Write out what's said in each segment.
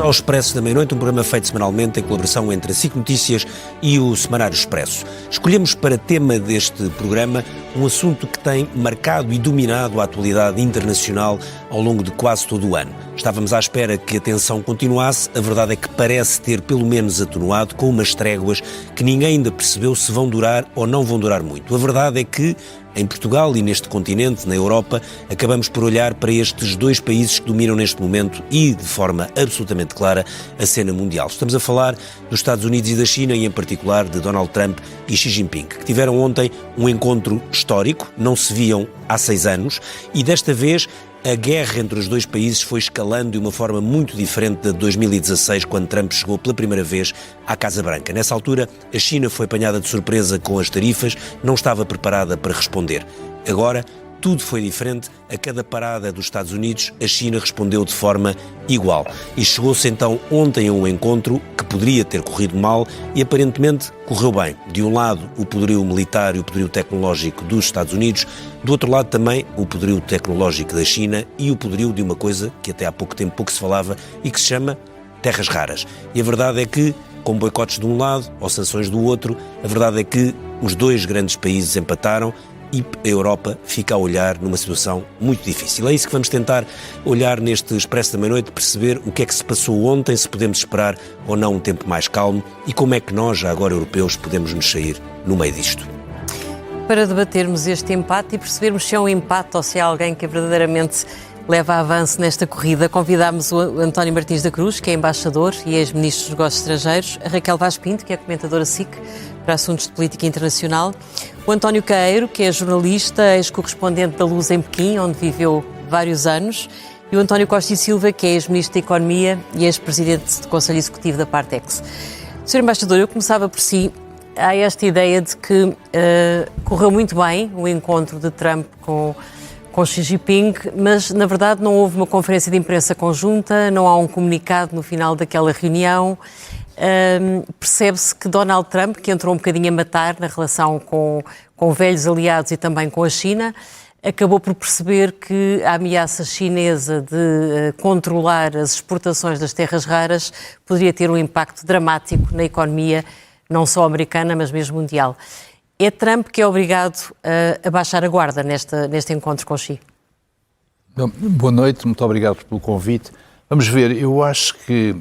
ao Expresso da Meia-Noite, um programa feito semanalmente em colaboração entre a SIC Notícias e o Semanário Expresso. Escolhemos para tema deste programa um assunto que tem marcado e dominado a atualidade internacional ao longo de quase todo o ano. Estávamos à espera que a tensão continuasse, a verdade é que parece ter pelo menos atenuado com umas tréguas que ninguém ainda percebeu se vão durar ou não vão durar muito. A verdade é que em Portugal e neste continente, na Europa, acabamos por olhar para estes dois países que dominam neste momento e, de forma absolutamente clara, a cena mundial. Estamos a falar dos Estados Unidos e da China e, em particular, de Donald Trump e Xi Jinping, que tiveram ontem um encontro histórico, não se viam há 6 anos, e desta vez a guerra entre os dois países foi escalando de uma forma muito diferente da de 2016, quando Trump chegou pela primeira vez à Casa Branca. Nessa altura, a China foi apanhada de surpresa com as tarifas, não estava preparada para responder. Agora, tudo foi diferente. A cada parada dos Estados Unidos, a China respondeu de forma igual. E chegou-se então ontem a um encontro que poderia ter corrido mal e aparentemente correu bem. De um lado, o poderio militar e o poderio tecnológico dos Estados Unidos, do outro lado também o poderio tecnológico da China e o poderio de uma coisa que até há pouco tempo pouco se falava e que se chama terras raras. E a verdade é que, com boicotes de um lado ou sanções do outro, a verdade é que os dois grandes países empataram e a Europa fica a olhar numa situação muito difícil. É isso que vamos tentar olhar neste Expresso da Meia-Noite, perceber o que é que se passou ontem, se podemos esperar ou não um tempo mais calmo e como é que nós, já agora europeus, podemos nos sair no meio disto. Para debatermos este empate e percebermos se é um empate ou se é alguém que verdadeiramente leva a avanço nesta corrida, convidámos o António Martins da Cruz, que é embaixador e ex-ministro dos Negócios Estrangeiros, a Raquel Vaz Pinto, que é comentadora SIC para assuntos de política internacional, o António Caeiro, que é jornalista, ex-correspondente da Luz em Pequim, onde viveu vários anos, e o António Costa e Silva, que é ex-ministro da Economia e ex-presidente do Conselho Executivo da Partex. Sr. Embaixador, eu começava por si. Há esta ideia de que correu muito bem o encontro de Trump com Xi Jinping, mas na verdade não houve uma conferência de imprensa conjunta, não há um comunicado no final daquela reunião. Percebe-se que Donald Trump, que entrou um bocadinho a matar na relação com velhos aliados e também com a China, acabou por perceber que a ameaça chinesa de controlar as exportações das terras raras poderia ter um impacto dramático na economia, não só americana, mas mesmo mundial. É Trump que é obrigado a baixar a guarda neste encontro com Xi? Boa noite, muito obrigado pelo convite. Vamos ver, eu acho que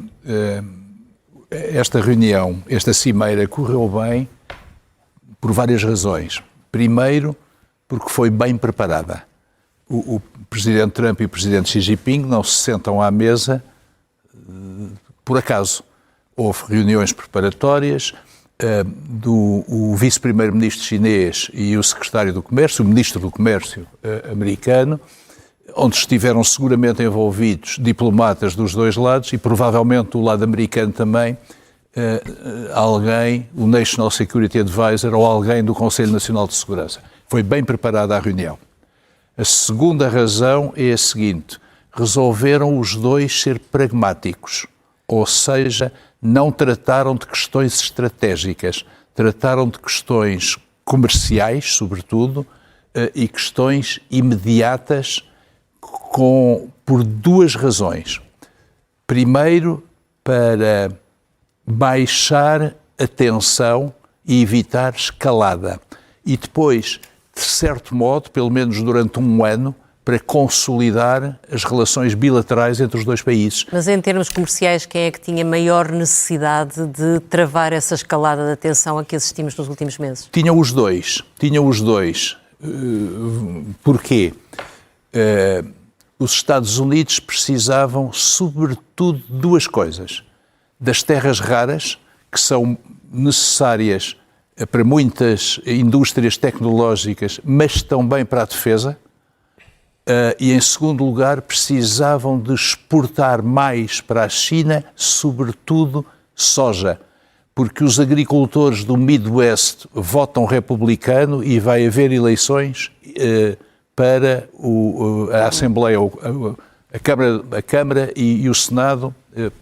esta reunião, esta cimeira, correu bem por várias razões. Primeiro, porque foi bem preparada. O presidente Trump e o presidente Xi Jinping não se sentam à mesa por acaso. Houve reuniões preparatórias, o vice-primeiro-ministro chinês e o secretário do Comércio, o ministro do Comércio americano, onde estiveram seguramente envolvidos diplomatas dos dois lados e provavelmente do lado americano também alguém, o National Security Advisor ou alguém do Conselho Nacional de Segurança. Foi bem preparada a reunião. A segunda razão é a seguinte: resolveram os dois ser pragmáticos, ou seja, não trataram de questões estratégicas, trataram de questões comerciais, sobretudo, e questões imediatas por duas razões. Primeiro, para baixar a tensão e evitar escalada. E depois, de certo modo, pelo menos durante um ano, para consolidar as relações bilaterais entre os dois países. Mas em termos comerciais, quem é que tinha maior necessidade de travar essa escalada da tensão a que assistimos nos últimos meses? Tinham os dois. Porquê? Os Estados Unidos precisavam, sobretudo, de duas coisas. Das terras raras, que são necessárias para muitas indústrias tecnológicas, mas também para a defesa. E, em segundo lugar, precisavam de exportar mais para a China, sobretudo soja, porque os agricultores do Midwest votam republicano e vai haver eleições para a Assembleia, a Câmara e o Senado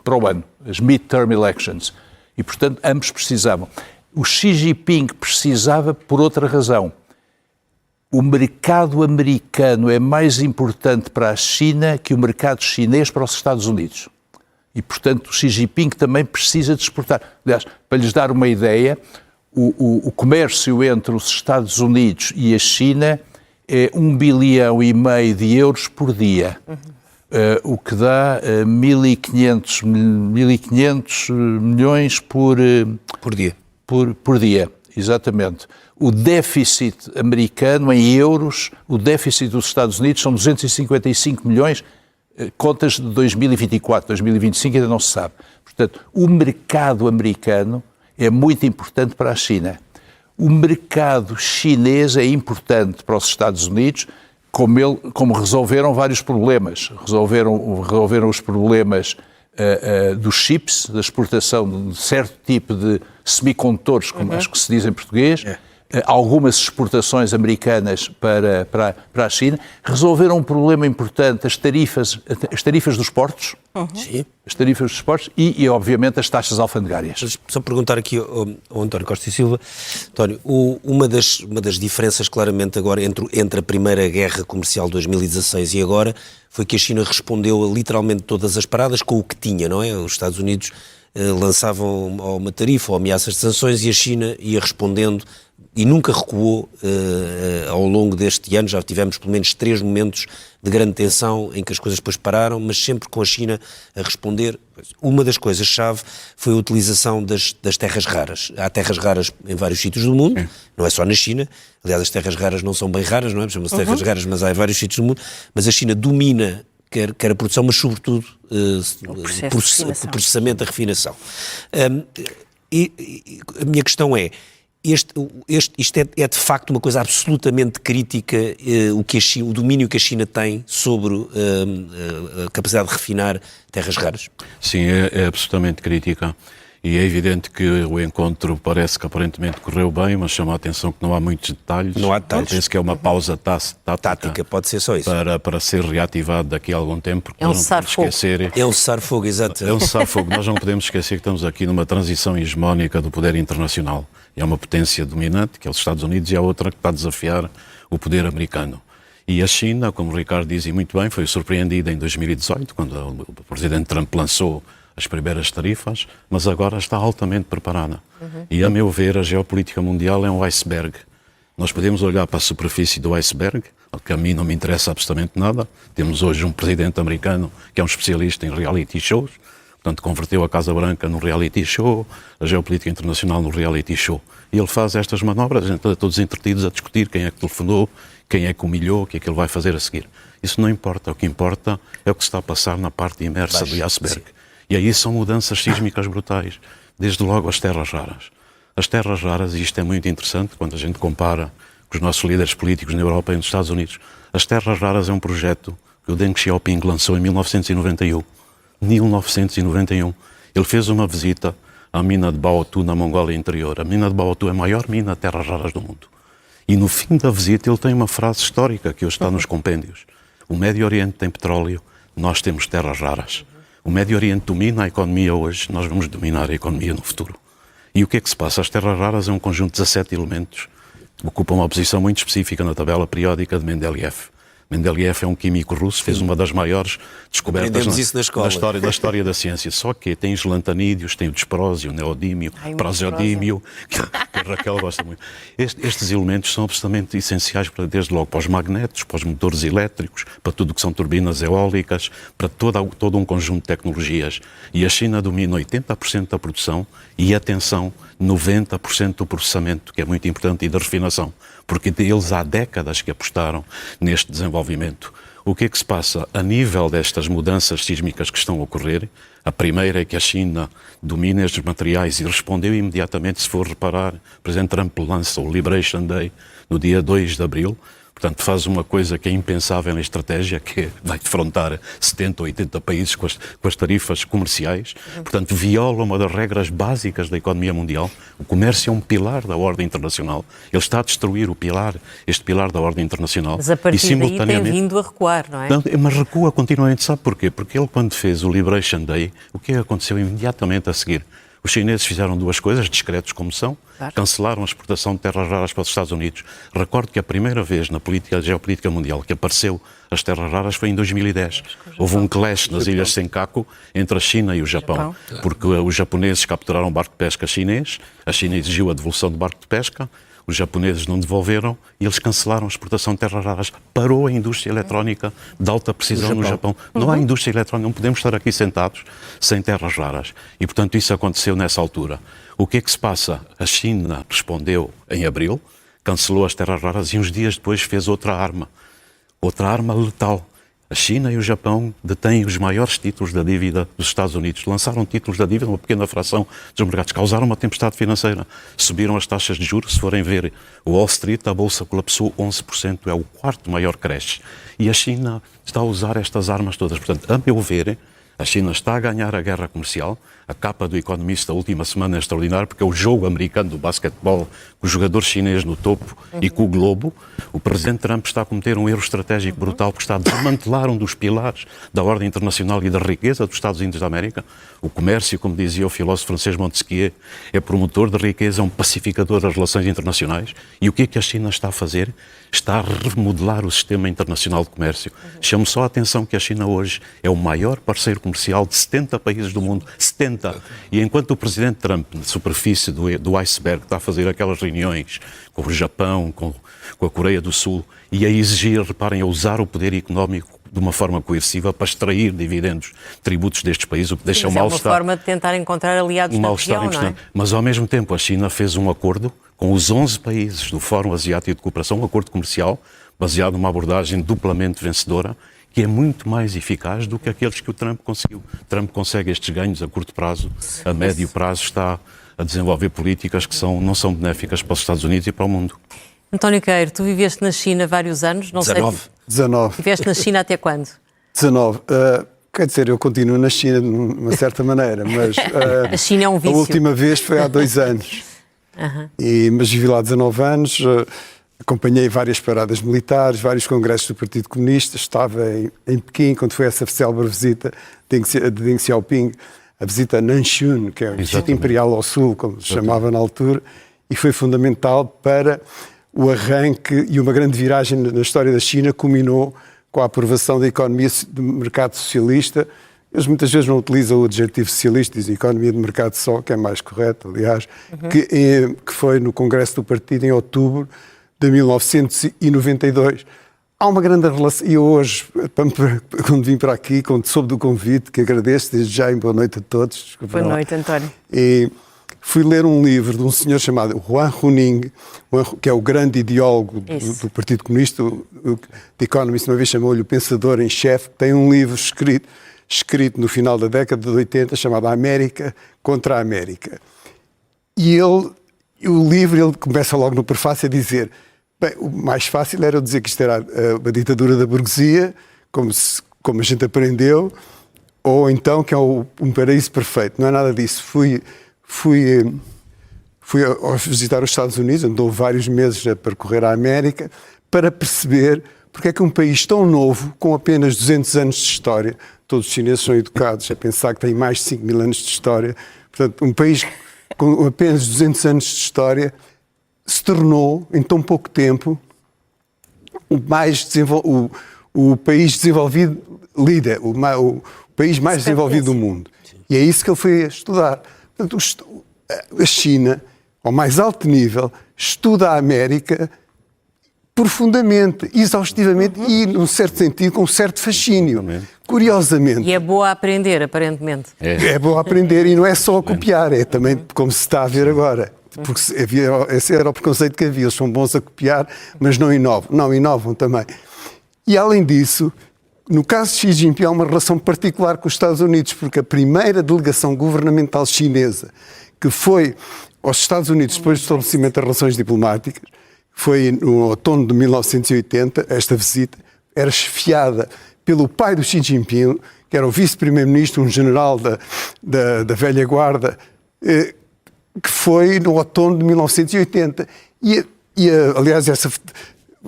para o ano, as midterm elections. E, portanto, ambos precisavam. O Xi Jinping precisava por outra razão. O mercado americano é mais importante para a China que o mercado chinês para os Estados Unidos. E, portanto, o Xi Jinping também precisa de exportar. Aliás, para lhes dar uma ideia, o comércio entre os Estados Unidos e a China é 1,5 bilhão de euros por dia, o que dá 1.500 milhões por dia. Por dia, exatamente. O déficit americano, em euros, o déficit dos Estados Unidos são 255 milhões, contas de 2024, 2025 ainda não se sabe. Portanto, o mercado americano é muito importante para a China. O mercado chinês é importante para os Estados Unidos, como resolveram vários problemas. Resolveram os problemas dos chips, da exportação de certo tipo de semicondutores, como acho que se diz em português, algumas exportações americanas para a China, resolveram um problema importante, as tarifas dos portos, as tarifas dos portos e, obviamente, as taxas alfandegárias. Só perguntar aqui ao António Costa e Silva. António, uma das diferenças claramente agora entre a primeira guerra comercial de 2016 e agora foi que a China respondeu a literalmente todas as paradas com o que tinha, não é? Os Estados Unidos lançavam uma tarifa ou ameaças de sanções e a China ia respondendo e nunca recuou ao longo deste ano. Já tivemos pelo menos 3 momentos de grande tensão em que as coisas depois pararam, mas sempre com a China a responder. Uma das coisas-chave foi a utilização das terras raras. Há terras raras em vários sítios do mundo, não é só na China. Aliás, as terras raras não são bem raras, não é? Chamam-se terras raras, mas há em vários sítios do mundo. Mas a China domina quer a produção, mas sobretudo o processamento, a refinação. E a minha questão é, isto é de facto uma coisa absolutamente crítica, o domínio que a China tem sobre a capacidade de refinar terras raras? Sim, é absolutamente crítica. E é evidente que o encontro parece que aparentemente correu bem, mas chama a atenção que não há muitos detalhes. Não há detalhes. Penso que é uma pausa tática, pode ser só isso. Para ser reativado daqui a algum tempo. Porque é um cessar-fogo. É um cessar-fogo, exato. É um cessar-fogo. Nós não podemos esquecer que estamos aqui numa transição hegemónica do poder internacional. E há uma potência dominante, que é os Estados Unidos, e há outra que está a desafiar o poder americano. E a China, como o Ricardo dizia muito bem, foi surpreendida em 2018, quando o presidente Trump lançou as primeiras tarifas, mas agora está altamente preparada. E, a meu ver, a geopolítica mundial é um iceberg. Nós podemos olhar para a superfície do iceberg, que a mim não me interessa absolutamente nada. Temos hoje um presidente americano que é um especialista em reality shows, portanto, converteu a Casa Branca no reality show, a geopolítica internacional no reality show. E ele faz estas manobras, então, todos entretidos a discutir quem é que telefonou, quem é que humilhou, o que é que ele vai fazer a seguir. Isso não importa. O que importa é o que se está a passar na parte imersa do iceberg. Sim. E aí são mudanças sísmicas brutais. Desde logo as terras raras. As terras raras, e isto é muito interessante, quando a gente compara com os nossos líderes políticos na Europa e nos Estados Unidos, as terras raras é um projeto que o Deng Xiaoping lançou em 1991. 1991. Ele fez uma visita à mina de Baotou, na Mongólia Interior. A mina de Baotou é a maior mina de terras raras do mundo. E no fim da visita ele tem uma frase histórica que hoje está nos compêndios. O Médio Oriente tem petróleo, nós temos terras raras. O Médio Oriente domina a economia hoje, nós vamos dominar a economia no futuro. E o que é que se passa? As terras raras é um conjunto de 17 elementos que ocupam uma posição muito específica na tabela periódica de Mendeleev. Mendeleev é um químico russo, fez uma das maiores descobertas da história da ciência. Só que tem os lantanídeos, tem o disprósio, o neodímio, o praseodímio, que a Raquel gosta muito. Estes elementos são absolutamente essenciais, desde logo para os magnetos, para os motores elétricos, para tudo o que são turbinas eólicas, para todo um conjunto de tecnologias. E a China domina 80% da produção e, atenção, 90% do processamento, que é muito importante, e da refinação, porque eles há décadas que apostaram neste desenvolvimento. O que é que se passa? A nível destas mudanças sísmicas que estão a ocorrer, a primeira é que a China domina estes materiais e respondeu imediatamente. Se for reparar, o Presidente Trump lança o Liberation Day no dia 2 de abril, portanto faz uma coisa que é impensável na estratégia, que vai defrontar 70 ou 80 países com as tarifas comerciais, portanto viola uma das regras básicas da economia mundial. O comércio é um pilar da ordem internacional, ele está a destruir este pilar da ordem internacional. Mas a partir daí tem vindo a recuar, não é? Não, mas recua continuamente, sabe porquê? Porque ele, quando fez o Liberation Day, o que aconteceu imediatamente a seguir? Os chineses fizeram duas coisas, discretos como são, cancelaram a exportação de terras raras para os Estados Unidos. Recordo que a primeira vez na geopolítica mundial que apareceu as terras raras foi em 2010. Houve um clash nas Ilhas Senkaku entre a China e o Japão, porque os japoneses capturaram um barco de pesca chinês, a China exigiu a devolução do barco de pesca, os japoneses não devolveram e eles cancelaram a exportação de terras raras. Parou a indústria eletrónica de alta precisão no Japão. Não há indústria eletrónica, não podemos estar aqui sentados sem terras raras. E, portanto, isso aconteceu nessa altura. O que é que se passa? A China respondeu em abril, cancelou as terras raras e uns dias depois fez outra arma letal. A China e o Japão detêm os maiores títulos da dívida dos Estados Unidos. Lançaram títulos da dívida, uma pequena fração dos mercados. Causaram uma tempestade financeira. Subiram as taxas de juros. Se forem ver o Wall Street, a Bolsa colapsou 11%. É o quarto maior crash. E a China está a usar estas armas todas. Portanto, a meu ver, a China está a ganhar a guerra comercial. A capa do Economist da última semana é extraordinária, porque é o jogo americano do basquetebol com o jogador chinês no topo e com o globo. O presidente Trump está a cometer um erro estratégico brutal, porque está a desmantelar um dos pilares da ordem internacional e da riqueza dos Estados Unidos da América. O comércio, como dizia o filósofo francês Montesquieu, é promotor de riqueza, é um pacificador das relações internacionais. E o que é que a China está a fazer? Está a remodelar o sistema internacional de comércio. Chamo só a atenção que a China hoje é o maior parceiro comercial de 70 países do mundo. 70. E enquanto o presidente Trump, na superfície do iceberg, está a fazer aquelas reuniões com o Japão, com a Coreia do Sul, e a exigir, reparem, a usar o poder económico de uma forma coerciva para extrair dividendos, tributos destes países, o que deixa um mal-estar. É uma forma de tentar encontrar aliados na região, não é? Mas, ao mesmo tempo, a China fez um acordo com os 11 países do Fórum Asiático de Cooperação, um acordo comercial baseado numa abordagem duplamente vencedora, que é muito mais eficaz do que aqueles que o Trump conseguiu. Trump consegue estes ganhos a curto prazo, a médio prazo está a desenvolver políticas que não são benéficas para os Estados Unidos e para o mundo. António Queiro, tu viveste na China vários anos, não 19. sei... 19. Viveste na China até quando? 19. Quer dizer, eu continuo na China de uma certa maneira, mas a China é um vício. A última vez foi há 2 anos. Mas vivi lá 19 anos, acompanhei várias paradas militares, vários congressos do Partido Comunista, estava em Pequim, quando foi essa célebre visita de Deng Xiaoping, a visita a Nanchun, que é o Distrito Imperial ao Sul, como se chamava na altura, e foi fundamental para o arranque e uma grande viragem na história da China, culminou com a aprovação da economia de mercado socialista. Eles muitas vezes não utilizam o adjetivo socialista, dizem economia de mercado só, que é mais correto, aliás, que foi no Congresso do Partido em outubro de 1992. Há uma grande relação, e hoje, quando vim para aqui, quando soube do convite, que agradeço desde já e boa noite a todos. Boa noite, António. E fui ler um livro de um senhor chamado Huang Huning, que é o grande ideólogo do Partido Comunista, o The Economist uma vez chamou-lhe o pensador em chefe, tem um livro escrito no final da década de 80 chamado América contra a América. E o livro ele começa logo no prefácio a dizer, bem, o mais fácil era dizer que isto era a ditadura da burguesia, como a gente aprendeu, ou então que é um paraíso perfeito. Não é nada disso. Fui a visitar os Estados Unidos, andou vários meses a percorrer a América, para perceber porque é que um país tão novo, com apenas 200 anos de história, todos os chineses são educados a pensar que tem mais de 5 mil anos de história, portanto, um país com apenas 200 anos de história, se tornou, em tão pouco tempo, o país desenvolvido líder, o país mais desenvolvido do mundo. E é isso que ele foi estudar. Portanto, a China, ao mais alto nível, estuda a América profundamente, exaustivamente e, num certo sentido, com um certo fascínio. Curiosamente. E é boa a aprender, aparentemente. É boa a aprender e não é só a copiar, é também como se está a ver agora. Porque esse era o preconceito que havia. Eles são bons a copiar, mas não inovam. Não, inovam também. E, além disso, no caso de Xi Jinping, há uma relação particular com os Estados Unidos, porque a primeira delegação governamental chinesa que foi aos Estados Unidos depois do estabelecimento das relações diplomáticas, foi no outono de 1980, esta visita, era chefiada pelo pai do Xi Jinping, que era o vice-primeiro-ministro, um general da velha guarda, que foi no outono de 1980. Aliás, essa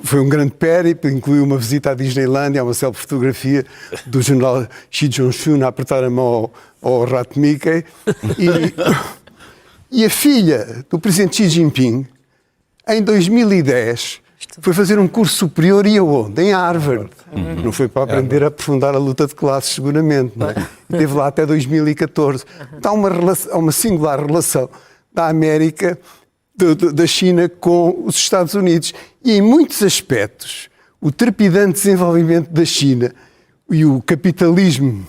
foi um grande périplo, incluiu uma visita à Disneylândia, uma célebre fotografia do general Xi Jinping a apertar a mão ao rato Mickey. E a filha do presidente Xi Jinping, em 2010, foi fazer um curso superior e aonde? Em Harvard. Não foi para aprender a aprofundar a luta de classes, seguramente. Não é? Esteve lá até 2014. Então, há uma singular relação da América, da China com os Estados Unidos. E em muitos aspectos, o trepidante desenvolvimento da China e o capitalismo,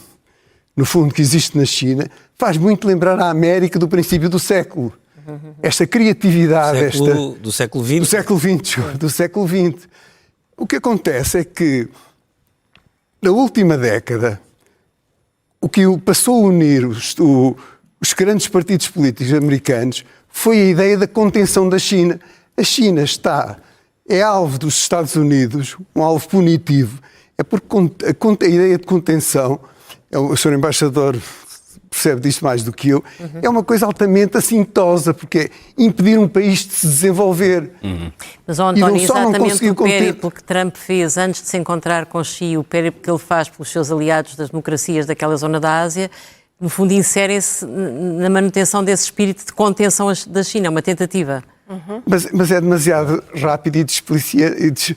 no fundo, que existe na China, faz muito lembrar a América do princípio do século. Esta criatividade... Do século XX? Do século XX. O que acontece é que, na última década, o que passou a unir os grandes partidos políticos americanos foi a ideia da contenção da China. A China é alvo dos Estados Unidos, um alvo punitivo. É porque a ideia de contenção, o Sr. Embaixador percebe disto mais do que eu, é uma coisa altamente assintosa, porque é impedir um país de se desenvolver. Mas, António, exatamente o périplo que Trump fez antes de se encontrar com Xi, o périplo que ele faz pelos seus aliados das democracias daquela zona da Ásia, no fundo inserem-se na manutenção desse espírito de contenção da China, uma tentativa. Mas é demasiado rápido e desplicente.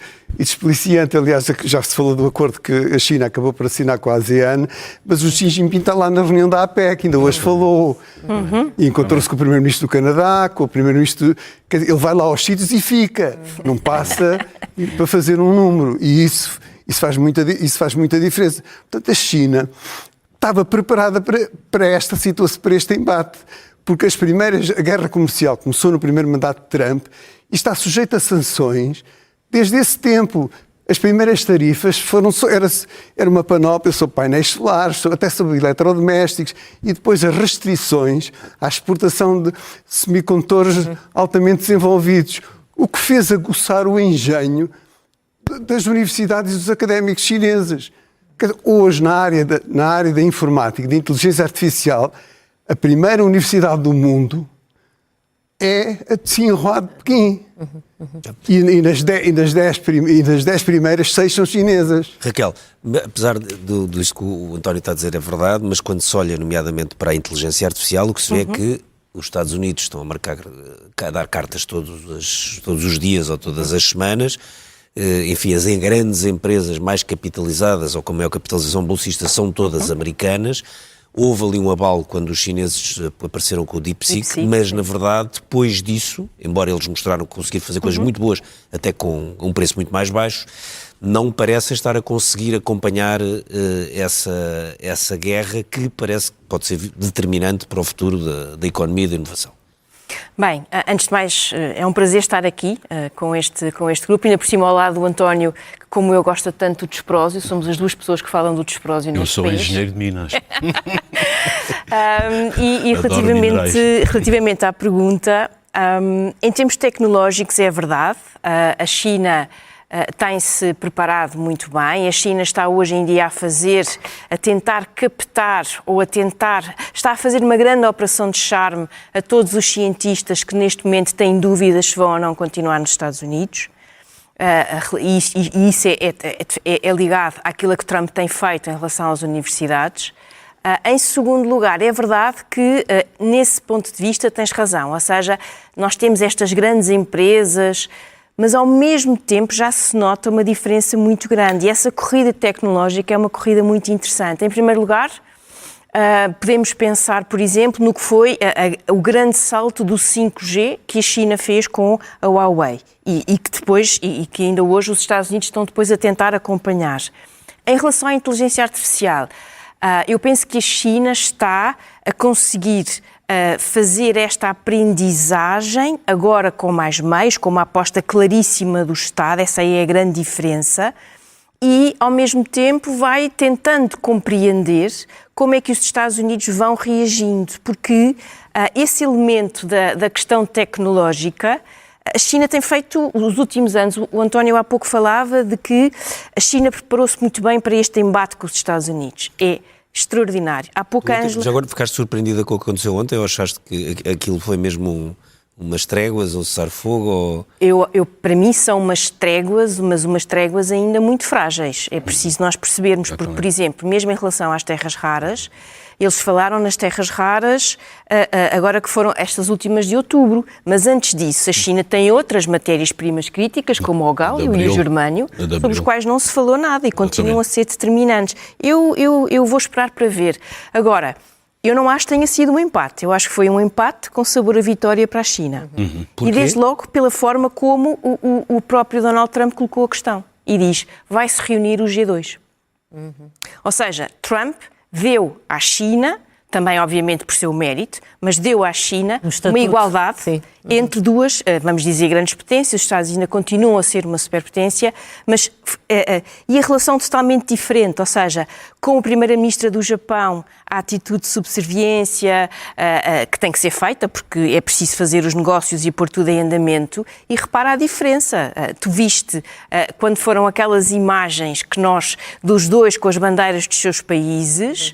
Aliás, já se falou do acordo que a China acabou por assinar com a ASEAN, mas o Xi Jinping está lá na reunião da APEC, ainda hoje falou. E encontrou-se com o Primeiro-Ministro do Canadá, com o Primeiro-Ministro... Ele vai lá aos sítios e fica. Não passa para fazer um número. E isso faz muita diferença. Portanto, a China estava preparada para esta situação, para este embate. Porque a guerra comercial começou no primeiro mandato de Trump e está sujeita a sanções desde esse tempo. As primeiras tarifas era uma panóplia sobre painéis solares, até sobre eletrodomésticos, e depois as restrições à exportação de semicondutores altamente desenvolvidos, o que fez aguçar o engenho das universidades e dos académicos chineses. Hoje, na área da informática, da inteligência artificial, a primeira universidade do mundo é a de Tsinghua de Pequim. E nas 10 primeiras, 6 são chinesas. Raquel, apesar disso que o António está a dizer é verdade, mas quando se olha nomeadamente para a inteligência artificial, o que se vê é que os Estados Unidos estão a dar cartas todos os dias ou todas as semanas. Enfim, as grandes empresas mais capitalizadas ou com maior capitalização bolsista são todas americanas. Houve ali um abalo quando os chineses apareceram com o DeepSeek, mas na verdade depois disso, embora eles mostraram que conseguiram fazer coisas muito boas, até com um preço muito mais baixo, não parecem estar a conseguir acompanhar essa guerra que parece que pode ser determinante para o futuro da economia e da inovação. Bem, antes de mais, é um prazer estar aqui com este grupo, ainda por cima ao lado do António, que como eu gosto tanto do Desprósio, somos as duas pessoas que falam do Desprósio neste país. Eu sou engenheiro de Minas. E relativamente à pergunta, em termos tecnológicos é verdade, a China tem-se preparado muito bem. A China está hoje em dia a tentar captar está a fazer uma grande operação de charme a todos os cientistas que neste momento têm dúvidas se vão ou não continuar nos Estados Unidos. E isso é ligado àquilo que Trump tem feito em relação às universidades. Em segundo lugar, é verdade que, nesse ponto de vista, tens razão. Ou seja, nós temos estas grandes empresas, mas ao mesmo tempo já se nota uma diferença muito grande. E essa corrida tecnológica é uma corrida muito interessante. Em primeiro lugar, podemos pensar, por exemplo, no que foi o grande salto do 5G que a China fez com a Huawei e que ainda hoje os Estados Unidos estão depois a tentar acompanhar. Em relação à inteligência artificial, eu penso que a China está a conseguir fazer esta aprendizagem agora com mais meios, com uma aposta claríssima do Estado, essa aí é a grande diferença, e ao mesmo tempo vai tentando compreender como é que os Estados Unidos vão reagindo, porque esse elemento da questão tecnológica, a China tem feito nos últimos anos, o António há pouco falava de que a China preparou-se muito bem para este embate com os Estados Unidos. É extraordinário. Há pouco Ângela... Já agora ficaste surpreendida com o que aconteceu ontem ou achaste que aquilo foi mesmo umas tréguas, um cessar-fogo? Ou... Para mim são umas tréguas, mas umas tréguas ainda muito frágeis. É preciso nós percebermos, porque, por exemplo, mesmo em relação às terras raras, Eles falaram nas terras raras, agora que foram estas últimas de outubro, mas antes disso a China tem outras matérias-primas críticas, como o gálio e o germânio, sobre os quais não se falou nada e continuam a ser determinantes. Eu vou esperar para ver. Agora, eu não acho que tenha sido um empate. Eu acho que foi um empate com sabor a vitória para a China. E desde logo pela forma como o próprio Donald Trump colocou a questão. E diz, vai-se reunir o G2. Ou seja, Trump deu à China, também obviamente por seu mérito, mas deu à China uma igualdade entre duas, vamos dizer, grandes potências. Os Estados Unidos ainda continuam a ser uma superpotência, mas e a relação totalmente diferente, ou seja, com a primeira-ministra do Japão, a atitude de subserviência que tem que ser feita, porque é preciso fazer os negócios e pôr tudo em andamento, e repara a diferença. Tu viste, quando foram aquelas imagens que nós, dos dois com as bandeiras dos seus países,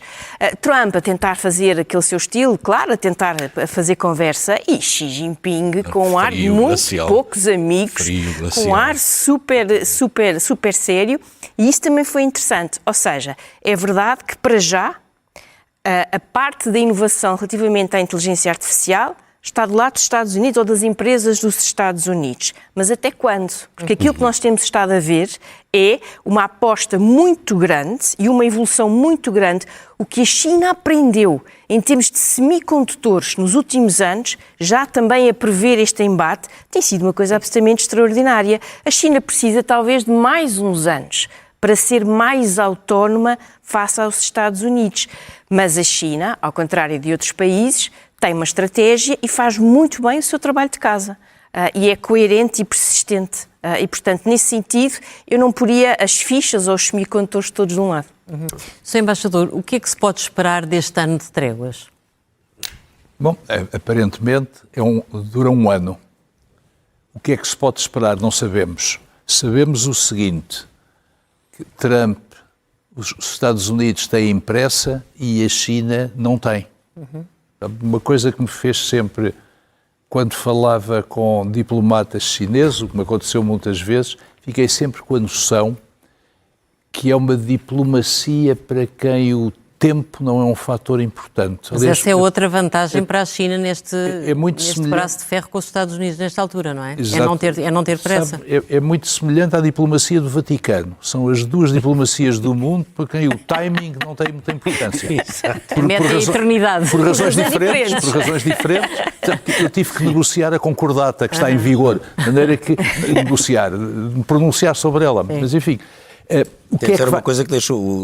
Trump a tentar fazer aquele seu estilo, claro, a tentar fazer conversa, e Xi Jinping com um ar de muito poucos amigos, com um ar super sério, e isso também foi interessante. Ou seja, é verdade que para já a parte da inovação relativamente à inteligência artificial está do lado dos Estados Unidos ou das empresas dos Estados Unidos. Mas até quando? Porque aquilo que nós temos estado a ver é uma aposta muito grande e uma evolução muito grande. O que a China aprendeu em termos de semicondutores nos últimos anos, já também a prever este embate, tem sido uma coisa absolutamente extraordinária. A China precisa talvez de mais uns anos para ser mais autónoma face aos Estados Unidos. Mas a China, ao contrário de outros países, tem uma estratégia e faz muito bem o seu trabalho de casa. E é coerente e persistente. E, portanto, nesse sentido, eu não poria as fichas ou os semicondutores todos de um lado. Sr. Embaixador, o que é que se pode esperar deste ano de tréguas? Bom, aparentemente dura um ano. O que é que se pode esperar? Não sabemos. Sabemos o seguinte, que Trump, os Estados Unidos têm pressa e a China não tem. Uma coisa que me fez sempre, quando falava com diplomatas chineses, o que me aconteceu muitas vezes, fiquei sempre com a noção que é uma diplomacia para quem o tempo não é um fator importante. Mas essa é outra vantagem para a China neste semelhante... braço de ferro com os Estados Unidos nesta altura, não é? Exato. É não ter pressa. Sabe, é muito semelhante à diplomacia do Vaticano. São as duas diplomacias do mundo para quem o timing não tem muita importância. Eternidade. Por razões diferentes. Eu tive que negociar a concordata que está em vigor, de maneira que negociar, pronunciar sobre ela. Mas enfim... Era uma coisa que a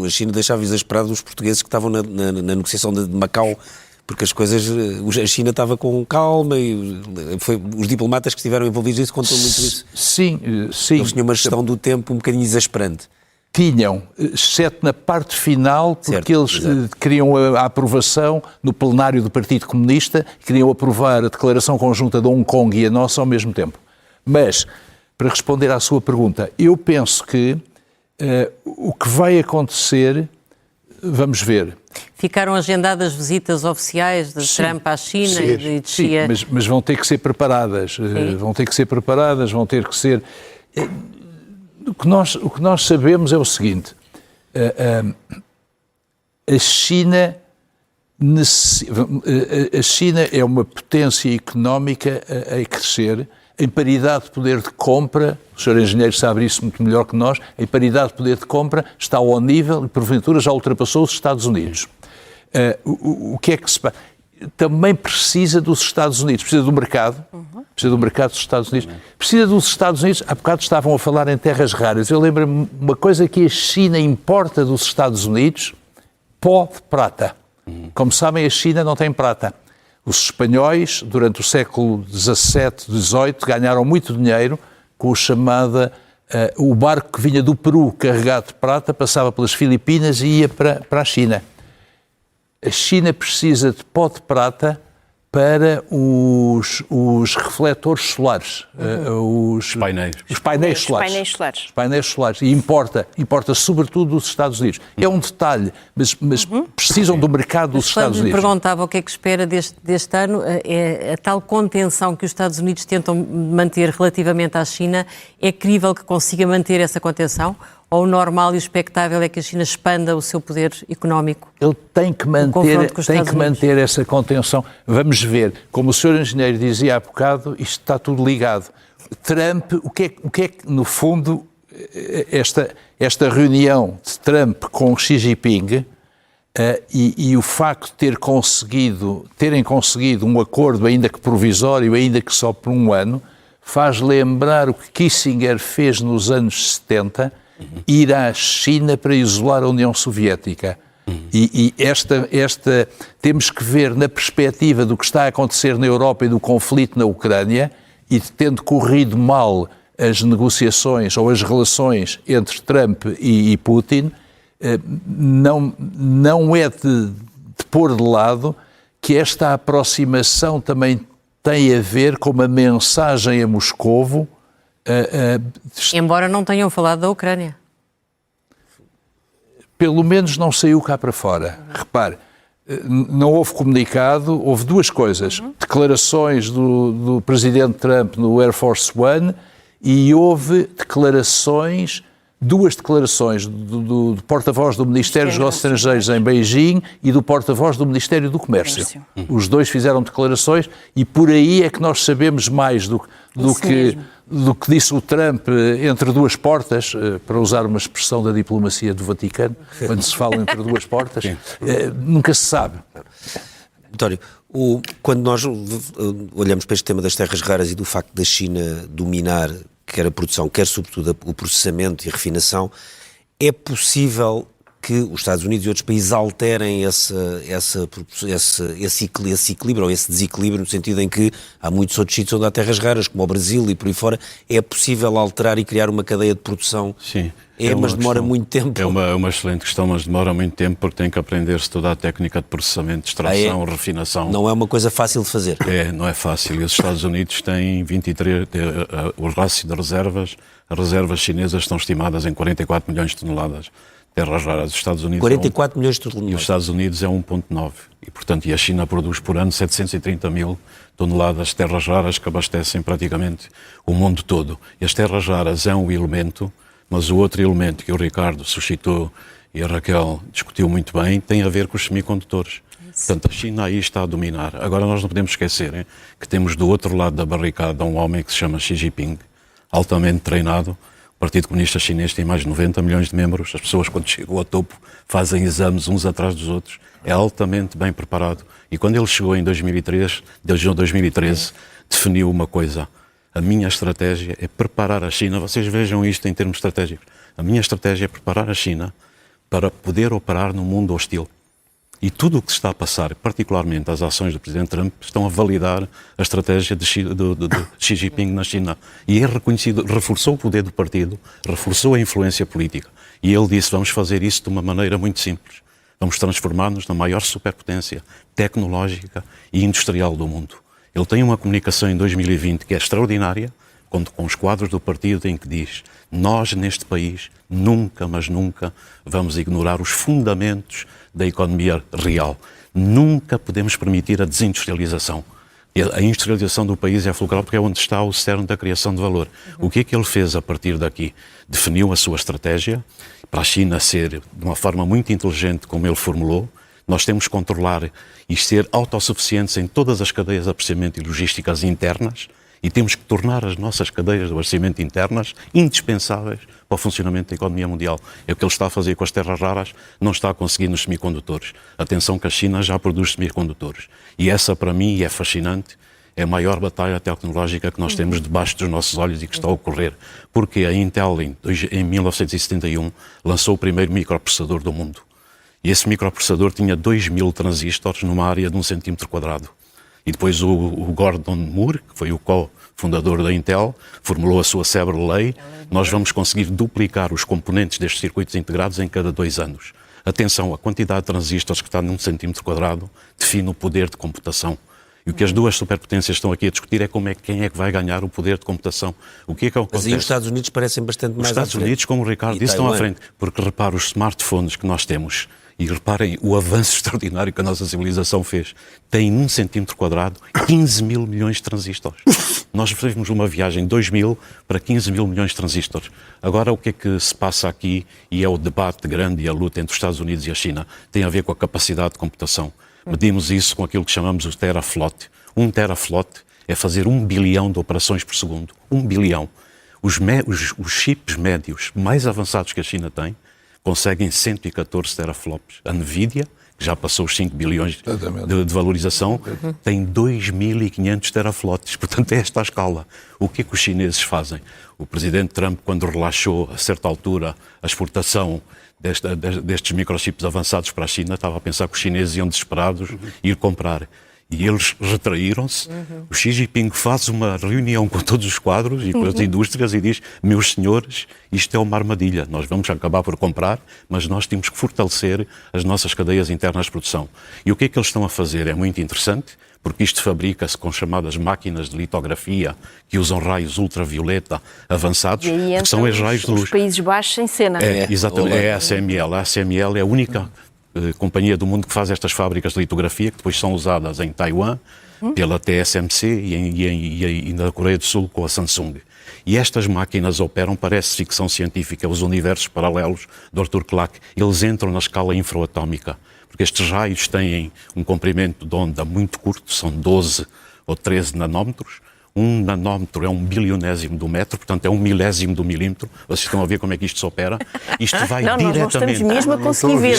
China deixava exasperados os portugueses que estavam na negociação de Macau, porque as coisas, a China estava com calma e os diplomatas que estiveram envolvidos nisso contam muito isso. Sim. Eles tinham uma gestão do tempo um bocadinho exasperante. Tinham, exceto na parte final, porque eles queriam a aprovação no plenário do Partido Comunista, queriam aprovar a declaração conjunta de Hong Kong e a nossa ao mesmo tempo. Mas, para responder à sua pergunta, eu penso que o que vai acontecer, vamos ver. Ficaram agendadas visitas oficiais de Trump à China e de Xi. Mas vão ter que ser preparadas. Vão ter que ser... O que nós sabemos é o seguinte. A China é uma potência económica a crescer. Em paridade de poder de compra, o Sr. Engenheiro sabe isso muito melhor que nós, em paridade de poder de compra está ao nível e porventura já ultrapassou os Estados Unidos. O que é que se passa? Também precisa dos Estados Unidos, precisa do mercado, precisa do mercado dos Estados Unidos, precisa dos Estados Unidos. Há bocado estavam a falar em terras raras. Eu lembro-me uma coisa que a China importa dos Estados Unidos, pó de prata. Como sabem, a China não tem prata. Os espanhóis, durante o século XVII, XVIII, ganharam muito dinheiro com o barco que vinha do Peru carregado de prata, passava pelas Filipinas e ia para a China. A China precisa de pó de prata para os refletores solares, os painéis solares. E importa sobretudo dos Estados Unidos. É um detalhe, mas precisam do mercado dos Estados Unidos. Quando me perguntava o que é que espera deste ano, é a tal contenção que os Estados Unidos tentam manter relativamente à China, é crível que consiga manter essa contenção? Ou o normal e o expectável é que a China expanda o seu poder económico? Ele tem que manter essa contenção. Vamos ver, como o Sr. Engenheiro dizia há bocado, isto está tudo ligado. Trump, o que é que no fundo, esta reunião de Trump com Xi Jinping e o facto de terem conseguido um acordo, ainda que provisório, ainda que só por um ano, faz lembrar o que Kissinger fez nos anos 70, ir à China para isolar a União Soviética. E temos que ver na perspectiva do que está a acontecer na Europa e do conflito na Ucrânia, e tendo corrido mal as negociações ou as relações entre Trump e Putin, não é de pôr de lado que esta aproximação também tem a ver com uma mensagem a Moscovo. Embora não tenham falado da Ucrânia. Pelo menos não saiu cá para fora. Repare, não houve comunicado, houve duas coisas. Declarações do presidente Trump no Air Force One e houve duas declarações do porta-voz do Ministério dos Negócios Estrangeiros em Beijing e do porta-voz do Ministério do Comércio. Os dois fizeram declarações e por aí é que nós sabemos mais do que disse o Trump entre duas portas, para usar uma expressão da diplomacia do Vaticano, quando se fala entre duas portas, nunca se sabe. António, quando nós olhamos para este tema das terras raras e do facto da China dominar quer a produção, quer sobretudo o processamento e a refinação, é possível que os Estados Unidos e outros países alterem esse equilíbrio ou esse desequilíbrio, no sentido em que há muitos outros sítios onde há terras raras, como o Brasil e por aí fora, é possível alterar e criar uma cadeia de produção? Sim. Mas demora muito tempo. É uma excelente questão, mas demora muito tempo porque tem que aprender-se toda a técnica de processamento, extração, refinação. Não é uma coisa fácil de fazer. Não é fácil. E os Estados Unidos têm 23, o rácio de reservas, as reservas chinesas estão estimadas em 44 milhões de toneladas. Terras raras. Os Estados Unidos 44 milhões de toneladas. E os Estados Unidos é 1,9. E, portanto, a China produz por ano 730 mil toneladas de terras raras que abastecem praticamente o mundo todo. E as terras raras é um elemento, mas o outro elemento que o Ricardo suscitou e a Raquel discutiu muito bem tem a ver com os semicondutores. Portanto, a China aí está a dominar. Agora, nós não podemos esquecer que temos do outro lado da barricada um homem que se chama Xi Jinping, altamente treinado. O Partido Comunista Chinês tem mais de 90 milhões de membros. As pessoas, quando chegam ao topo, fazem exames uns atrás dos outros. É altamente bem preparado. E quando ele chegou em 2013, definiu uma coisa. A minha estratégia é preparar a China. Vocês vejam isto em termos estratégicos. A minha estratégia é preparar a China para poder operar no mundo hostil. E tudo o que se está a passar, particularmente as ações do Presidente Trump, estão a validar a estratégia de Xi Jinping na China. E é reconhecido, reforçou o poder do partido, reforçou a influência política. E ele disse, vamos fazer isso de uma maneira muito simples. Vamos transformar-nos na maior superpotência tecnológica e industrial do mundo. Ele tem uma comunicação em 2020 que é extraordinária, com os quadros do partido em que diz, nós neste país nunca, mas nunca vamos ignorar os fundamentos da economia real. Nunca podemos permitir a desindustrialização. A industrialização do país é fulcral porque é onde está o cerne da criação de valor. O que é que ele fez a partir daqui? Definiu a sua estratégia para a China ser de uma forma muito inteligente, como ele formulou. Nós temos que controlar e ser autossuficientes em todas as cadeias de abastecimento e logísticas internas e temos que tornar as nossas cadeias de abastecimento internas indispensáveis para o funcionamento da economia mundial. É o que ele está a fazer com as terras raras, não está a conseguir nos semicondutores. Atenção que a China já produz semicondutores. E essa, para mim, é fascinante, é a maior batalha tecnológica que nós temos debaixo dos nossos olhos e que está a ocorrer. Porque a Intel, em 1971, lançou o primeiro microprocessador do mundo. E esse microprocessador tinha 2.000 transistores numa área de 1 centímetro quadrado. E depois o Gordon Moore, que foi o co-fundador da Intel, formulou a sua célebre lei. Nós vamos conseguir duplicar os componentes destes circuitos integrados em cada 2 anos. Atenção, a quantidade de transistores que está num centímetro quadrado define o poder de computação. E o que as duas superpotências estão aqui a discutir é quem é que vai ganhar o poder de computação. O que acontece? Mas aí os Estados Unidos parecem bastante mais à frente. Os Estados Unidos, como o Ricardo disse, estão à frente. Porque repara, os smartphones que nós temos, E reparem o avanço extraordinário que a nossa civilização fez. Tem 1 centímetro quadrado 15 mil milhões de transistores. Nós fizemos uma viagem de 2 mil para 15 mil milhões de transistores. Agora o que é que se passa aqui, e é o debate grande e a luta entre os Estados Unidos e a China, tem a ver com a capacidade de computação. Medimos isso com aquilo que chamamos o teraflop. 1 teraflop é fazer 1 bilhão de operações por segundo. 1 bilhão. Os chips médios mais avançados que a China tem conseguem 114 teraflops. A NVIDIA, que já passou os 5 bilhões de valorização, tem 2.500 teraflops. Portanto, é esta a escala. O que é que os chineses fazem? O presidente Trump, quando relaxou, a certa altura, a exportação destes microchips avançados para a China, estava a pensar que os chineses iam desesperados ir comprar. E eles retraíram-se. O Xi Jinping faz uma reunião com todos os quadros e com as indústrias e diz: meus senhores, isto é uma armadilha, nós vamos acabar por comprar, mas nós temos que fortalecer as nossas cadeias internas de produção. E o que é que eles estão a fazer? É muito interessante, porque isto fabrica-se com chamadas máquinas de litografia que usam raios ultravioleta avançados, que são os raios de luz. Os Países Baixos em cena. Exatamente, é a ASML. A ASML é a única companhia do mundo que faz estas fábricas de litografia, que depois são usadas em Taiwan pela TSMC e na Coreia do Sul com a Samsung. E estas máquinas operam, parece ficção científica, os universos paralelos do Arthur Clarke. Eles entram na escala infraatômica, porque estes raios têm um comprimento de onda muito curto, são 12 ou 13 nanómetros. 1 nanómetro é 1 bilionésimo do metro, portanto é 1 milésimo do milímetro. Vocês estão a ver como é que isto se opera? Isto vai diretamente. Nós não estamos mesmo a conseguir ver.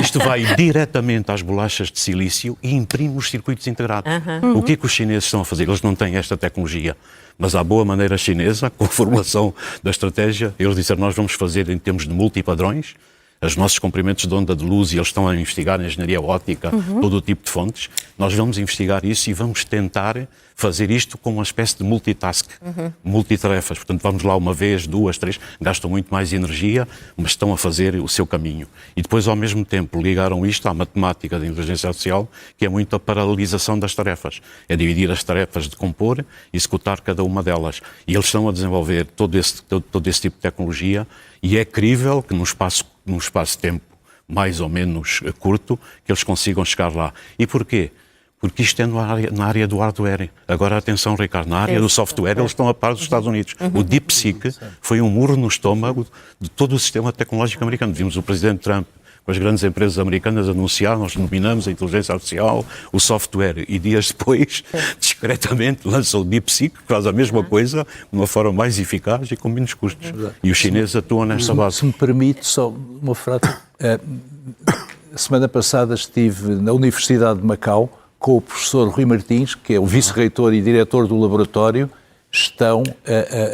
Isto vai diretamente às bolachas de silício e imprime os circuitos integrados. O que é que os chineses estão a fazer? Eles não têm esta tecnologia, mas à boa maneira chinesa, com a formulação da estratégia, eles disseram: nós vamos fazer em termos de multipadrões os nossos comprimentos de onda de luz, e eles estão a investigar na engenharia óptica, todo o tipo de fontes. Nós vamos investigar isso e vamos tentar fazer isto com uma espécie de multitask, multitarefas. Portanto, vamos lá uma vez, 2, 3, gastam muito mais energia, mas estão a fazer o seu caminho. E depois, ao mesmo tempo, ligaram isto à matemática da inteligência artificial, que é muito a paralelização das tarefas. É dividir as tarefas de compor e executar cada uma delas. E eles estão a desenvolver todo esse tipo de tecnologia, e é crível que num espaço de tempo mais ou menos curto, que eles consigam chegar lá. E porquê? Porque isto é na área do hardware. Agora, atenção, Ricardo, na área do software eles estão a par dos Estados Unidos. O DeepSeek foi um murro no estômago de todo o sistema tecnológico americano. Vimos o presidente Trump com as grandes empresas americanas anunciar: nós dominamos a inteligência artificial, o software, e dias depois, discretamente, lança o DeepSeek, que faz a mesma coisa, de uma forma mais eficaz e com menos custos. E os chineses atuam nesta base. Se me permite, só uma frase. A semana passada estive na Universidade de Macau com o professor Rui Martins, que é o vice-reitor e diretor do laboratório. Estão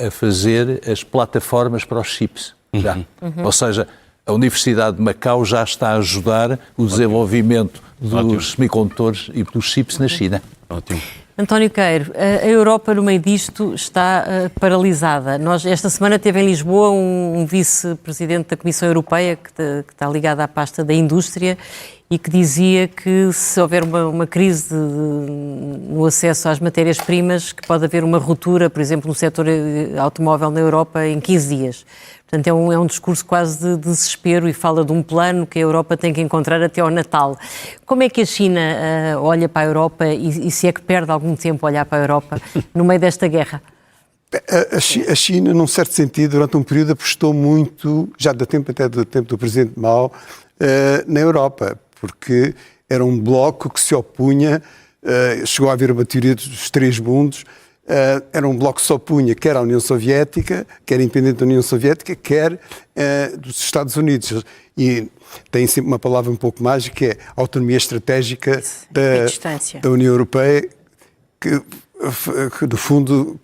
a fazer as plataformas para os chips. Já. Ou seja, a Universidade de Macau já está a ajudar o desenvolvimento dos semicondutores e dos chips na China. Ótimo. António Queiro, a Europa no meio disto está paralisada. Esta semana teve em Lisboa um vice-presidente da Comissão Europeia que está ligado à pasta da indústria e que dizia que se houver uma crise no acesso às matérias-primas, que pode haver uma ruptura, por exemplo, no setor automóvel na Europa em 15 dias. Portanto, é um discurso quase de desespero e fala de um plano que a Europa tem que encontrar até ao Natal. Como é que a China olha para a Europa e se é que perde algum tempo a olhar para a Europa no meio desta guerra? A China, num certo sentido, durante um período apostou muito, já do tempo do presidente Mao, na Europa, porque era um bloco que se opunha, chegou a haver uma teoria dos três mundos. Era um bloco que se opunha quer à União Soviética, quer independente da União Soviética, quer dos Estados Unidos. E tem sempre uma palavra um pouco mágica, que é a autonomia estratégica da União Europeia, que no fundo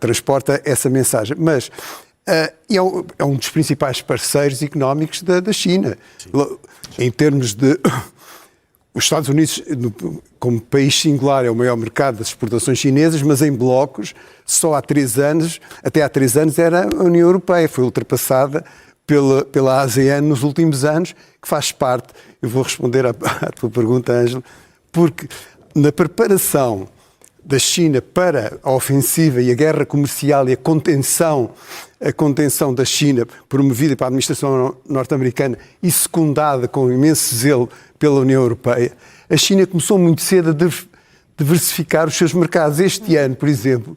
transporta essa mensagem. Mas é um dos principais parceiros económicos da China. Sim. Em termos de... Os Estados Unidos, como país singular, é o maior mercado das exportações chinesas, mas em blocos, só há 3 anos, até há 3 anos, era a União Europeia. Foi ultrapassada pela ASEAN nos últimos anos, que faz parte, eu vou responder à tua pergunta, Ângelo, porque na preparação da China para a ofensiva e a guerra comercial e a contenção da China promovida pela administração norte-americana e secundada com imenso zelo pela União Europeia, a China começou muito cedo a diversificar os seus mercados. Este ano, por exemplo,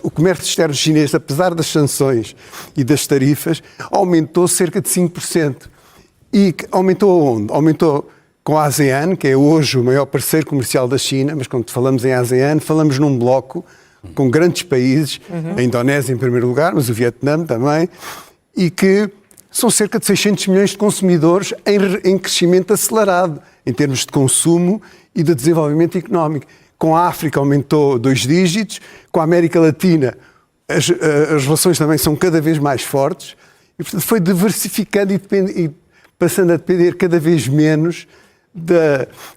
o comércio externo chinês, apesar das sanções e das tarifas, aumentou cerca de 5%. E aumentou aonde? Aumentou com a ASEAN, que é hoje o maior parceiro comercial da China, mas quando falamos em ASEAN, falamos num bloco com grandes países, a Indonésia em primeiro lugar, mas o Vietnã também, e que são cerca de 600 milhões de consumidores em crescimento acelerado, em termos de consumo e de desenvolvimento económico. Com a África aumentou 2 dígitos, com a América Latina as relações também são cada vez mais fortes, e portanto foi diversificando e passando a depender cada vez menos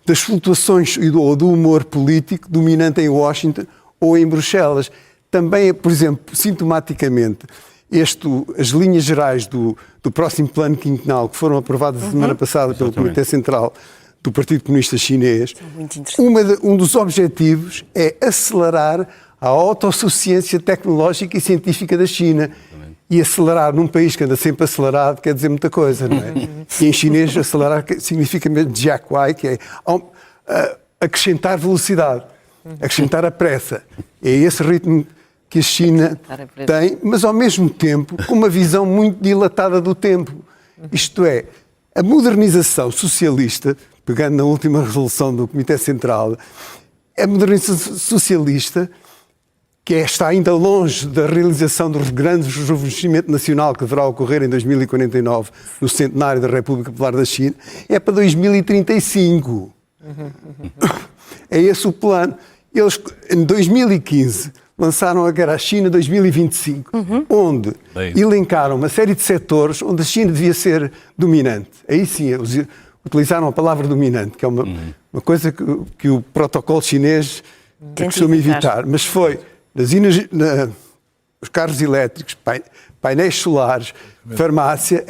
das flutuações ou do humor político dominante em Washington ou em Bruxelas. Também, por exemplo, sintomaticamente, as linhas gerais do próximo plano quinquenal que foram aprovadas a semana passada pelo Comitê Central do Partido Comunista Chinês, um dos objetivos é acelerar a autossuficiência tecnológica e científica da China. E acelerar num país que anda sempre acelerado quer dizer muita coisa, não é? E em chinês acelerar significa mesmo jiakuai, que é acrescentar velocidade, acrescentar a pressa. É esse ritmo que a China tem, mas ao mesmo tempo com uma visão muito dilatada do tempo. Isto é, a modernização socialista, pegando na última resolução do Comitê Central, a modernização socialista que está ainda longe da realização do grande rejuvenescimento nacional que deverá ocorrer em 2049, no centenário da República Popular da China, é para 2035. É esse o plano. Eles, em 2015, lançaram a Guerra à China 2025, onde elencaram uma série de setores onde a China devia ser dominante. Aí sim, eles utilizaram a palavra dominante, que é uma coisa que o protocolo chinês costuma evitar. Mas foi os carros elétricos, painéis solares, farmácia,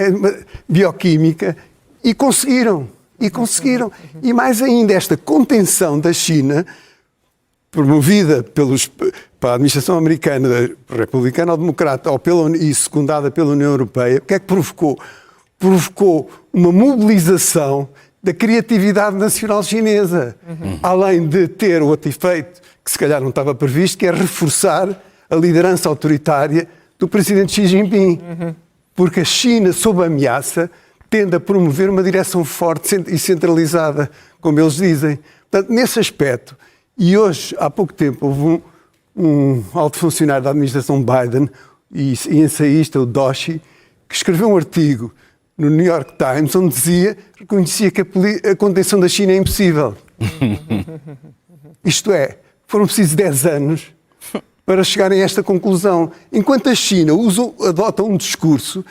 bioquímica, e conseguiram. E mais ainda, esta contenção da China, promovida pela administração americana, republicana ou democrata, e secundada pela União Europeia, o que é que provocou? Provocou uma mobilização da criatividade nacional chinesa, além de ter outro efeito que se calhar não estava previsto, que é reforçar a liderança autoritária do presidente Xi Jinping. Porque a China, sob ameaça, tende a promover uma direção forte e centralizada, como eles dizem. Portanto, nesse aspecto, e hoje, há pouco tempo, houve um alto funcionário da administração Biden e ensaísta, o Doshi, que escreveu um artigo no New York Times onde reconhecia que a contenção da China é impossível. Isto é, foram precisos 10 anos para chegarem a esta conclusão. Enquanto a China adota um discurso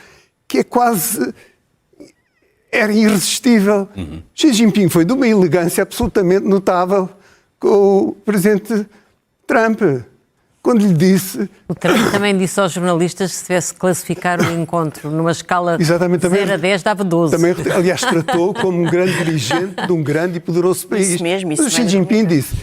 que é era irresistível. Xi Jinping foi de uma elegância absolutamente notável com o presidente Trump, quando lhe disse... O Trump também disse aos jornalistas que se tivesse que classificar o encontro numa escala de 0 a 10, dava 12. Também, aliás, tratou como um grande dirigente de um grande e poderoso país. Isso mesmo. Mas o Xi Jinping disse,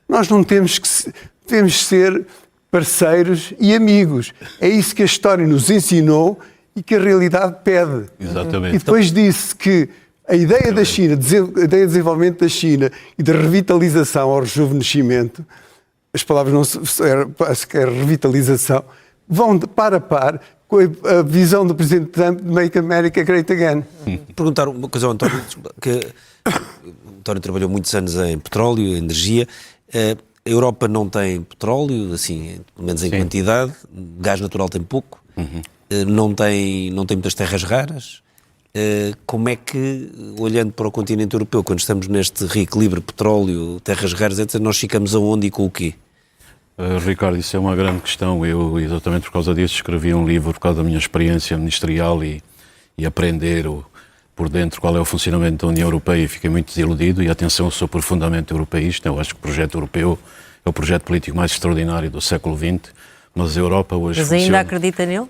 nós não devemos ser parceiros e amigos. É isso que a história nos ensinou e que a realidade pede. Exatamente. E depois disse que a ideia da China, a ideia de desenvolvimento da China e de revitalização ao rejuvenescimento, as palavras não parece que é revitalização, vão de par a par com a visão do Presidente Trump de Make America Great Again. Perguntar uma coisa ao António, que o António trabalhou muitos anos em petróleo, energia. A Europa não tem petróleo, assim, pelo menos em quantidade, gás natural tem pouco, não tem muitas terras raras. Como é que, olhando para o continente europeu, quando estamos neste reequilíbrio petróleo, terras raras, etc., nós ficamos aonde e com o quê? Ricardo, isso é uma grande questão. Eu, exatamente por causa disso, escrevi um livro por causa da minha experiência ministerial e aprender por dentro qual é o funcionamento da União Europeia, e fiquei muito desiludido. E atenção, eu sou profundamente europeísta. Eu acho que o projeto europeu é o projeto político mais extraordinário do século XX, mas a Europa hoje Mas ainda acredita nele?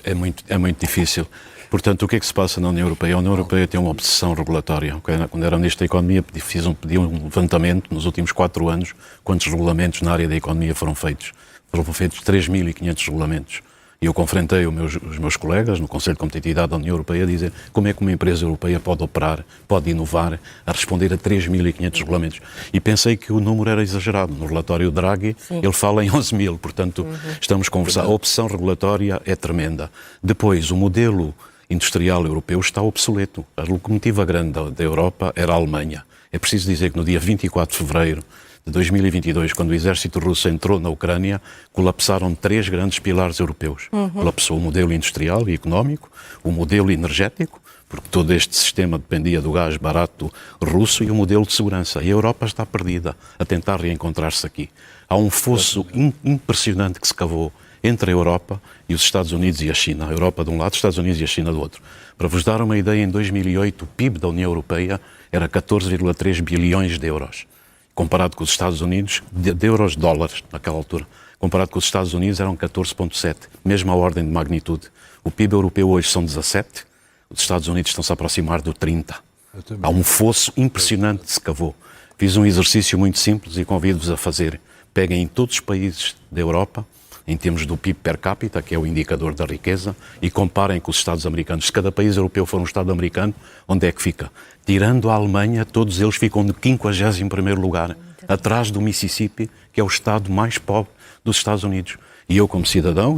É muito difícil. Portanto, o que é que se passa na União Europeia? A União Europeia tem uma obsessão regulatória. Quando era Ministro da Economia, pedi um levantamento nos últimos 4 anos, quantos regulamentos na área da economia foram feitos. Foram feitos 3.500 regulamentos. E eu confrontei os meus colegas no Conselho de Competitividade da União Europeia a dizer como é que uma empresa europeia pode operar, pode inovar, a responder a 3.500 regulamentos. E pensei que o número era exagerado. No relatório Draghi, ele fala em 11.000. Portanto, estamos a conversar. A opção regulatória é tremenda. Depois, o modelo industrial europeu está obsoleto. A locomotiva grande da Europa era a Alemanha. É preciso dizer que no dia 24 de fevereiro de 2022, quando o exército russo entrou na Ucrânia, colapsaram 3 grandes pilares europeus. Colapsou o modelo industrial e económico, o modelo energético, porque todo este sistema dependia do gás barato russo, e o modelo de segurança. E a Europa está perdida a tentar reencontrar-se aqui. Há um fosso impressionante que se cavou entre a Europa e os Estados Unidos e a China. A Europa de um lado, os Estados Unidos e a China do outro. Para vos dar uma ideia, em 2008 o PIB da União Europeia era 14,3 bilhões de euros. Comparado com os Estados Unidos, de euros, dólares, naquela altura, comparado com os Estados Unidos eram 14,7, mesma ordem de magnitude. O PIB europeu hoje são 17, os Estados Unidos estão-se a aproximar do 30. Há um fosso impressionante que se cavou. Fiz um exercício muito simples e convido-vos a fazer. Peguem em todos os países da Europa, em termos do PIB per capita, que é o indicador da riqueza, e comparem com os Estados americanos. Se cada país europeu for um Estado americano, onde é que fica? Tirando a Alemanha, todos eles ficam no 51º lugar, atrás do Mississippi, que é o Estado mais pobre dos Estados Unidos. E eu, como cidadão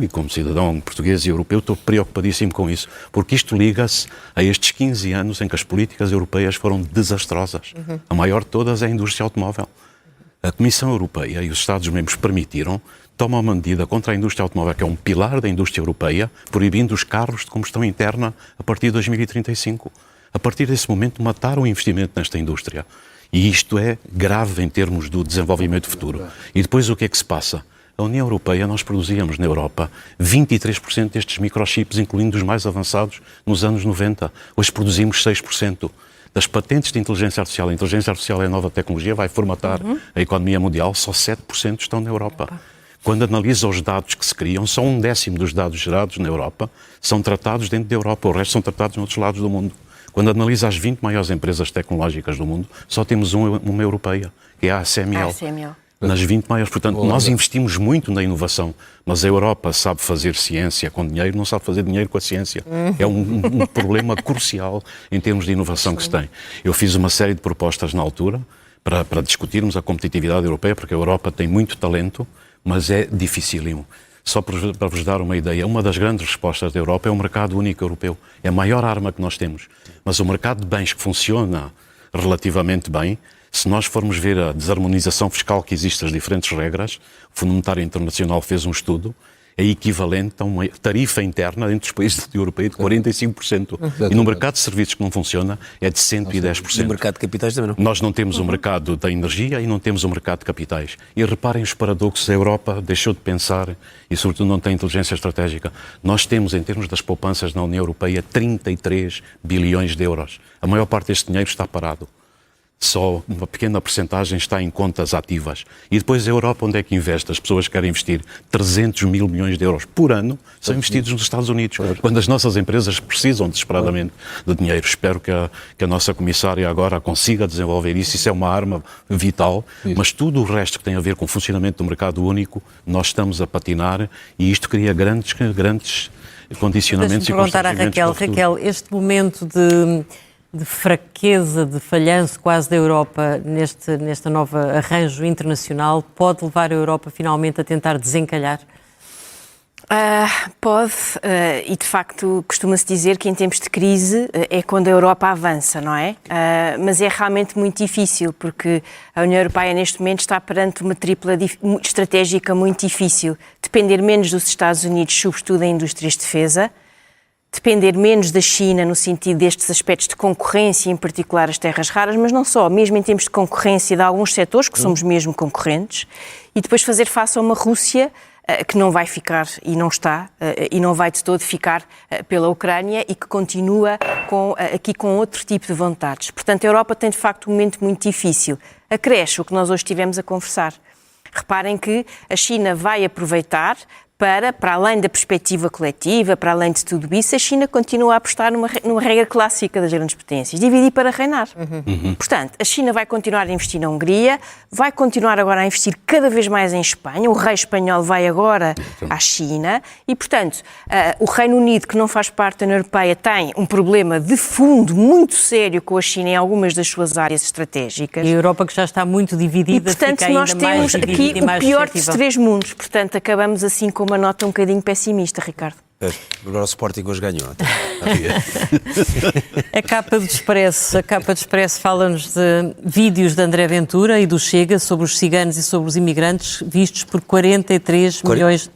português e europeu, estou preocupadíssimo com isso, porque isto liga-se a estes 15 anos em que as políticas europeias foram desastrosas. A maior de todas é a indústria automóvel. A Comissão Europeia e os Estados-membros permitiram tomar uma medida contra a indústria automóvel, que é um pilar da indústria europeia, proibindo os carros de combustão interna a partir de 2035. A partir desse momento, mataram o investimento nesta indústria. E isto é grave em termos do desenvolvimento futuro. E depois o que é que se passa? A União Europeia, nós produzíamos na Europa 23% destes microchips, incluindo os mais avançados, nos anos 90. Hoje produzimos 6%. Das patentes de inteligência artificial, a inteligência artificial é a nova tecnologia, vai formatar a economia mundial, só 7% estão na Europa. Quando analisa os dados que se criam, só 1/10 dos dados gerados na Europa são tratados dentro da Europa, o resto são tratados em outros lados do mundo. Quando analisa as 20 maiores empresas tecnológicas do mundo, só temos uma europeia, que é a ASML. Nas 20 maiores. Portanto, nós investimos muito na inovação, mas a Europa sabe fazer ciência com dinheiro, não sabe fazer dinheiro com a ciência. É um problema crucial em termos de inovação que se tem. Eu fiz uma série de propostas na altura para discutirmos a competitividade europeia, porque a Europa tem muito talento, mas é dificílimo. Só para vos dar uma ideia, uma das grandes respostas da Europa é o mercado único europeu. É a maior arma que nós temos. Mas o mercado de bens que funciona relativamente bem, se nós formos ver a desarmonização fiscal que existe, as diferentes regras, o Fundo Monetário Internacional fez um estudo, é equivalente a uma tarifa interna entre os países da União Europeia de 45%. E no mercado de serviços que não funciona é de 110%. E no mercado de capitais também não. Nós não temos o mercado da energia e não temos o mercado de capitais. E reparem os paradoxos, a Europa deixou de pensar e sobretudo não tem inteligência estratégica. Nós temos, em termos das poupanças na União Europeia, 33 bilhões de euros. A maior parte deste dinheiro está parado. Só uma pequena percentagem está em contas ativas. E depois a Europa, onde é que investe? As pessoas querem investir 300 mil milhões de euros por ano, são investidos nos Estados Unidos, quando as nossas empresas precisam desesperadamente de dinheiro. Espero que a nossa comissária agora consiga desenvolver isso. Isso é uma arma vital, mas tudo o resto que tem a ver com o funcionamento do mercado único, nós estamos a patinar e isto cria grandes condicionamentos. Deixa-me perguntar à Raquel, este momento de fraqueza, de falhanço quase da Europa neste novo arranjo internacional, pode levar a Europa finalmente a tentar desencalhar? Pode, e de facto costuma-se dizer que em tempos de crise é quando a Europa avança, não é? Mas é realmente muito difícil, porque a União Europeia neste momento está perante uma tripla estratégica muito difícil. Depender menos dos Estados Unidos, sobretudo em indústrias de defesa, depender menos da China no sentido destes aspectos de concorrência, em particular as terras raras, mas não só, mesmo em termos de concorrência de alguns setores, que somos mesmo concorrentes, e depois fazer face a uma Rússia que não vai ficar, e não está, e não vai de todo ficar pela Ucrânia e que continua aqui com outro tipo de vontades. Portanto, a Europa tem de facto um momento muito difícil. Acresce o que nós hoje estivemos a conversar. Reparem que a China vai aproveitar para além da perspectiva coletiva, para além de tudo isso, a China continua a apostar numa regra clássica das grandes potências, dividir para reinar. Portanto, a China vai continuar a investir na Hungria, vai continuar agora a investir cada vez mais em Espanha, o rei espanhol vai agora à China e, portanto, o Reino Unido, que não faz parte da União Europeia, tem um problema de fundo muito sério com a China em algumas das suas áreas estratégicas. E a Europa, que já está muito dividida, e, portanto, fica ainda nós temos mais aqui o pior dos três mundos. Portanto, acabamos assim com uma nota um bocadinho pessimista, Ricardo. Agora o Sporting hoje ganhou. A capa do Expresso fala-nos de vídeos de André Ventura e do Chega sobre os ciganos e sobre os imigrantes vistos por 43 milhões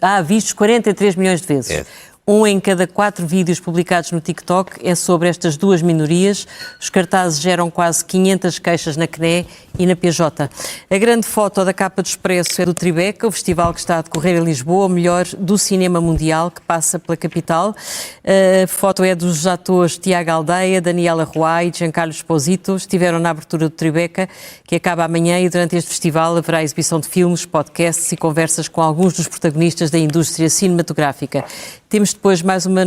de vezes. É. 1 em cada 4 vídeos publicados no TikTok é sobre estas duas minorias. Os cartazes geram quase 500 queixas na CNE e na PJ. A grande foto da capa do Expresso é do Tribeca, o festival que está a decorrer em Lisboa, o melhor do cinema mundial, que passa pela capital. A foto é dos atores Tiago Aldeia, Daniela Roy e Giancarlo Esposito. Estiveram na abertura do Tribeca, que acaba amanhã, e durante este festival haverá exibição de filmes, podcasts e conversas com alguns dos protagonistas da indústria cinematográfica. Temos depois mais uma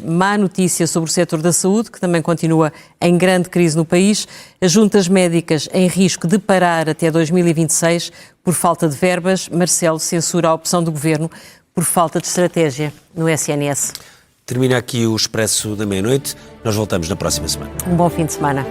má notícia sobre o setor da saúde, que também continua em grande crise no país. As juntas médicas em risco de parar até 2026 por falta de verbas. Marcelo censura a opção do Governo por falta de estratégia no SNS. Termina aqui o Expresso da Meia-Noite. Nós voltamos na próxima semana. Um bom fim de semana.